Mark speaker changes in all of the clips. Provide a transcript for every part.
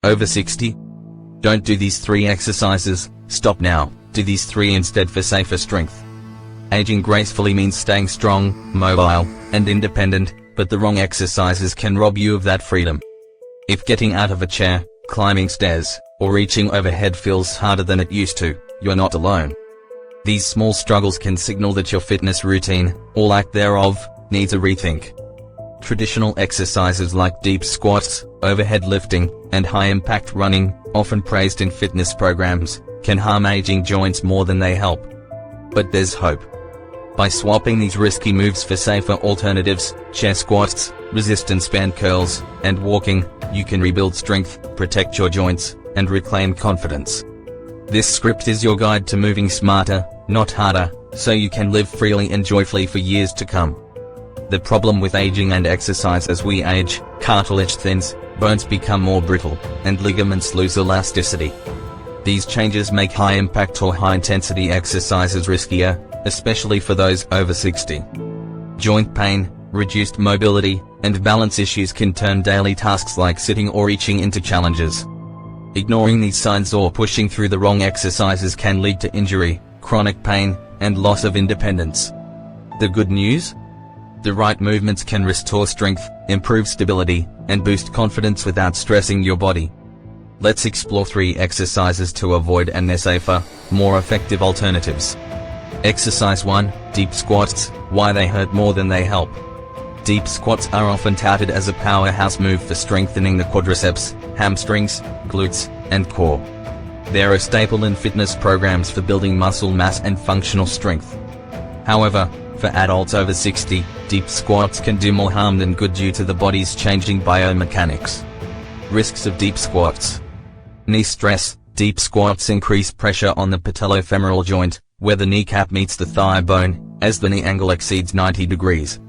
Speaker 1: Over 60? Don't do these 3 exercises, stop now, do these 3 instead for safer strength. Aging gracefully means staying strong, mobile, and independent, but the wrong exercises can rob you of that freedom. If getting out of a chair, climbing stairs, or reaching overhead feels harder than it used to, you're not alone. These small struggles can signal that your fitness routine, or lack thereof, needs a rethink. Traditional exercises like deep squats, overhead lifting, and high-impact running, often praised in fitness programs, can harm aging joints more than they help. But there's hope. By swapping these risky moves for safer alternatives, chair squats, resistance band curls, and walking, you can rebuild strength, protect your joints, and reclaim confidence. This script is your guide to moving smarter, not harder, so you can live freely and joyfully for years to come. The problem with aging and exercise: as we age, cartilage thins, bones become more brittle, and ligaments lose elasticity. These changes make high-impact or high-intensity exercises riskier, especially for those over 60. Joint pain, reduced mobility, and balance issues can turn daily tasks like sitting or reaching into challenges. Ignoring these signs or pushing through the wrong exercises can lead to injury, chronic pain, and loss of independence. The good news? The right movements can restore strength, improve stability, and boost confidence without stressing your body. Let's explore 3 exercises to avoid and their safer, more effective alternatives. Exercise 1, Deep Squats, why they hurt more than they help. Deep squats are often touted as a powerhouse move for strengthening the quadriceps, hamstrings, glutes, and core. They're a staple in fitness programs for building muscle mass and functional strength. However, for adults over 60, deep squats can do more harm than good due to the body's changing biomechanics. Risks of deep squats. Knee stress. Deep squats increase pressure on the patellofemoral joint, where the kneecap meets the thigh bone, as the knee angle exceeds 90 degrees.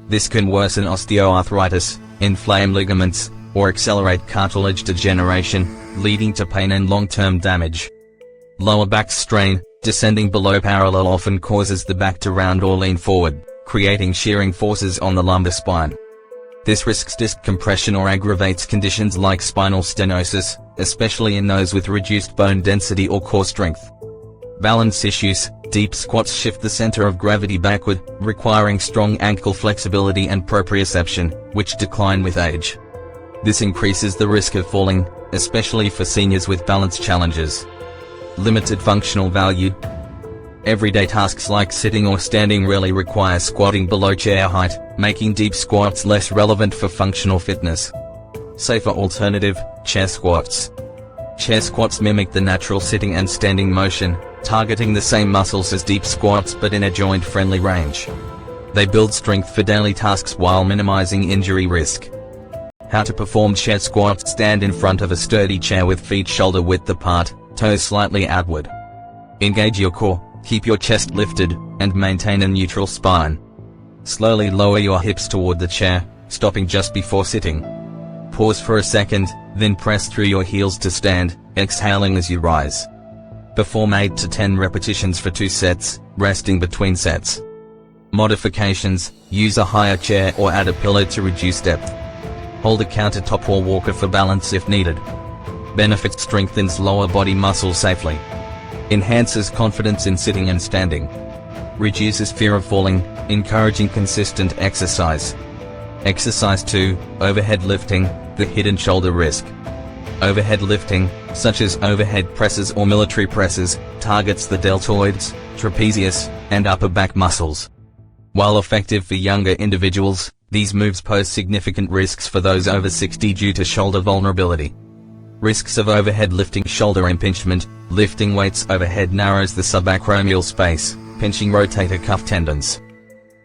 Speaker 1: This can worsen osteoarthritis, inflame ligaments, or accelerate cartilage degeneration, leading to pain and long-term damage. Lower back strain. Descending below parallel often causes the back to round or lean forward, creating shearing forces on the lumbar spine. This risks disc compression or aggravates conditions like spinal stenosis, especially in those with reduced bone density or core strength. Balance issues. Deep squats shift the center of gravity backward, requiring strong ankle flexibility and proprioception, which decline with age. This increases the risk of falling, especially for seniors with balance challenges. Limited functional value. Everyday tasks like sitting or standing rarely require squatting below chair height, making deep squats less relevant for functional fitness. Safer alternative, chair squats. Chair squats mimic the natural sitting and standing motion, targeting the same muscles as deep squats but in a joint-friendly range. They build strength for daily tasks while minimizing injury risk. How to perform chair squats: stand in front of a sturdy chair with feet shoulder width apart, toes slightly outward. Engage your core, keep your chest lifted, and maintain a neutral spine. Slowly lower your hips toward the chair, stopping just before sitting. Pause for a second, then press through your heels to stand, exhaling as you rise. Perform 8 to 10 repetitions for 2 sets, resting between sets. Modifications: use a higher chair or add a pillow to reduce depth. Hold a countertop or walker for balance if needed. Benefits: strengthens lower body muscles safely. Enhances confidence in sitting and standing. Reduces fear of falling, encouraging consistent exercise. Exercise 2, overhead lifting, the hidden shoulder risk. Overhead lifting, such as overhead presses or military presses, targets the deltoids, trapezius, and upper back muscles. While effective for younger individuals, these moves pose significant risks for those over 60 due to shoulder vulnerability. Risks of overhead lifting: shoulder impingement. Lifting weights overhead narrows the subacromial space, pinching rotator cuff tendons.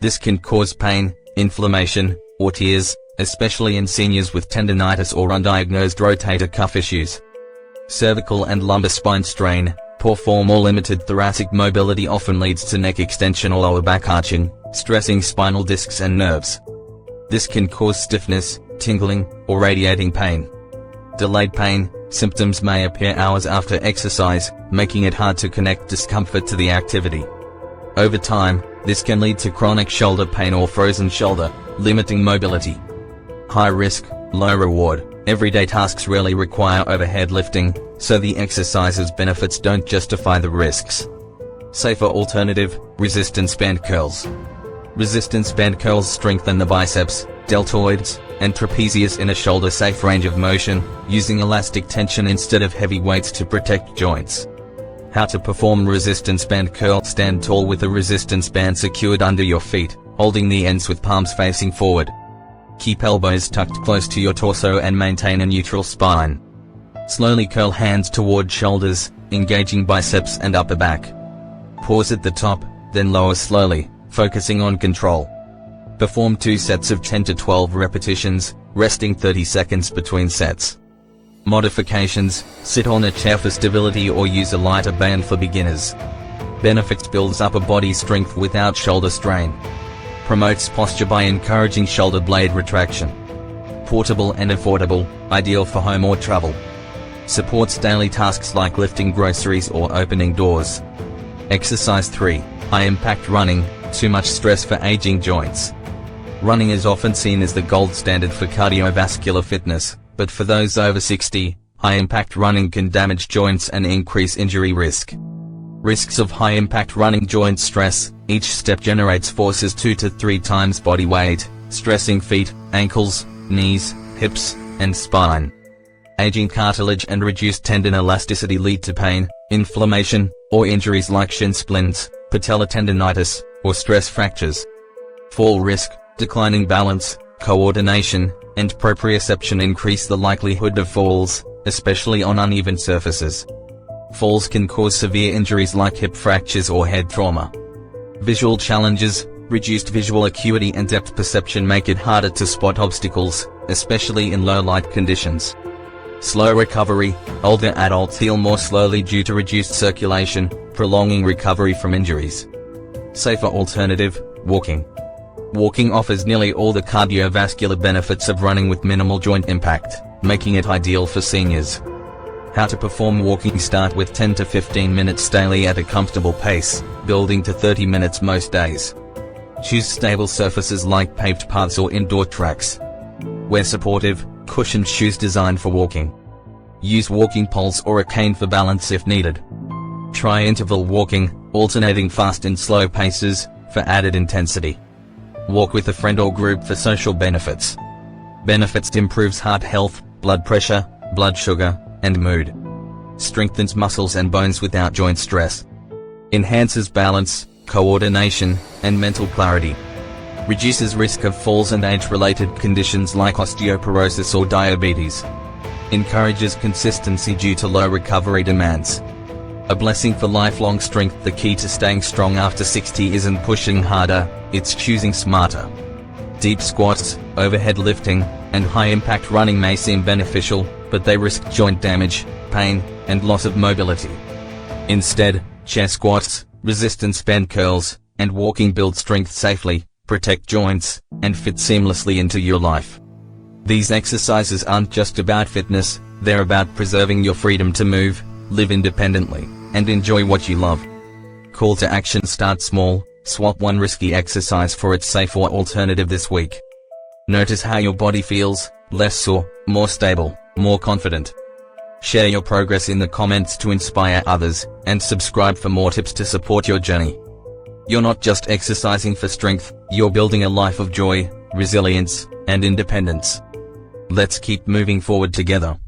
Speaker 1: This can cause pain, inflammation, or tears, especially in seniors with tendinitis or undiagnosed rotator cuff issues. Cervical and lumbar spine strain. Poor form or limited thoracic mobility often leads to neck extension or lower back arching, stressing spinal discs and nerves. This can cause stiffness, tingling, or radiating pain. Delayed pain. Symptoms may appear hours after exercise, making it hard to connect discomfort to the activity. Over time, this can lead to chronic shoulder pain or frozen shoulder, limiting mobility. High risk, low reward. Everyday tasks rarely require overhead lifting, so the exercise's benefits don't justify the risks. Safer alternative, resistance band curls. Resistance band curls strengthen the biceps, deltoids, and trapezius in a shoulder-safe range of motion, using elastic tension instead of heavy weights to protect joints. How to perform resistance band curl. Stand tall with a resistance band secured under your feet, holding the ends with palms facing forward. Keep elbows tucked close to your torso and maintain a neutral spine. Slowly curl hands toward shoulders, engaging biceps and upper back. Pause at the top, then lower slowly, focusing on control. Perform 2 sets of 10 to 12 repetitions, resting 30 seconds between sets. Modifications: sit on a chair for stability or use a lighter band for beginners. Benefits: builds upper body strength without shoulder strain. Promotes posture by encouraging shoulder blade retraction. Portable and affordable, ideal for home or travel. Supports daily tasks like lifting groceries or opening doors. Exercise 3. High impact running, too much stress for aging joints. Running is often seen as the gold standard for cardiovascular fitness, but for those over 60, high impact running can damage joints and increase injury risk. Risks of high impact running: joint stress. Each step generates forces 2 to 3 times body weight, stressing feet, ankles, knees, hips, and spine. Aging cartilage and reduced tendon elasticity lead to pain, inflammation, or injuries like shin splints, patella tendonitis, or stress fractures. Fall risk: declining balance, coordination, and proprioception increase the likelihood of falls, especially on uneven surfaces. Falls can cause severe injuries like hip fractures or head trauma. Visual challenges: reduced visual acuity and depth perception make it harder to spot obstacles, especially in low light conditions. Slow recovery: older adults heal more slowly due to reduced circulation, prolonging recovery from injuries. Safer alternative: walking. Walking offers nearly all the cardiovascular benefits of running with minimal joint impact, making it ideal for seniors. How to perform walking: start with 10 to 15 minutes daily at a comfortable pace, building to 30 minutes most days. Choose stable surfaces like paved paths or indoor tracks. Wear supportive, cushioned shoes designed for walking. Use walking poles or a cane for balance if needed. Try interval walking, alternating fast and slow paces, for added intensity. Walk with a friend or group for social benefits. Benefits: improves heart health, blood pressure, blood sugar, and mood. Strengthens muscles and bones without joint stress. Enhances balance, coordination, and mental clarity. Reduces risk of falls and age-related conditions like osteoporosis or diabetes. Encourages consistency due to low recovery demands. A blessing for lifelong strength: the key to staying strong after 60 isn't pushing harder, it's choosing smarter. Deep squats, overhead lifting, and high-impact running may seem beneficial, but they risk joint damage, pain, and loss of mobility. Instead, chair squats, resistance band curls, and walking build strength safely, protect joints, and fit seamlessly into your life. These exercises aren't just about fitness, they're about preserving your freedom to move, live independently, and enjoy what you love. Call to action: start small, swap one risky exercise for its safer alternative this week. Notice how your body feels: less sore, more stable, more confident. Share your progress in the comments to inspire others, and subscribe for more tips to support your journey. You're not just exercising for strength, you're building a life of joy, resilience, and independence. Let's keep moving forward together.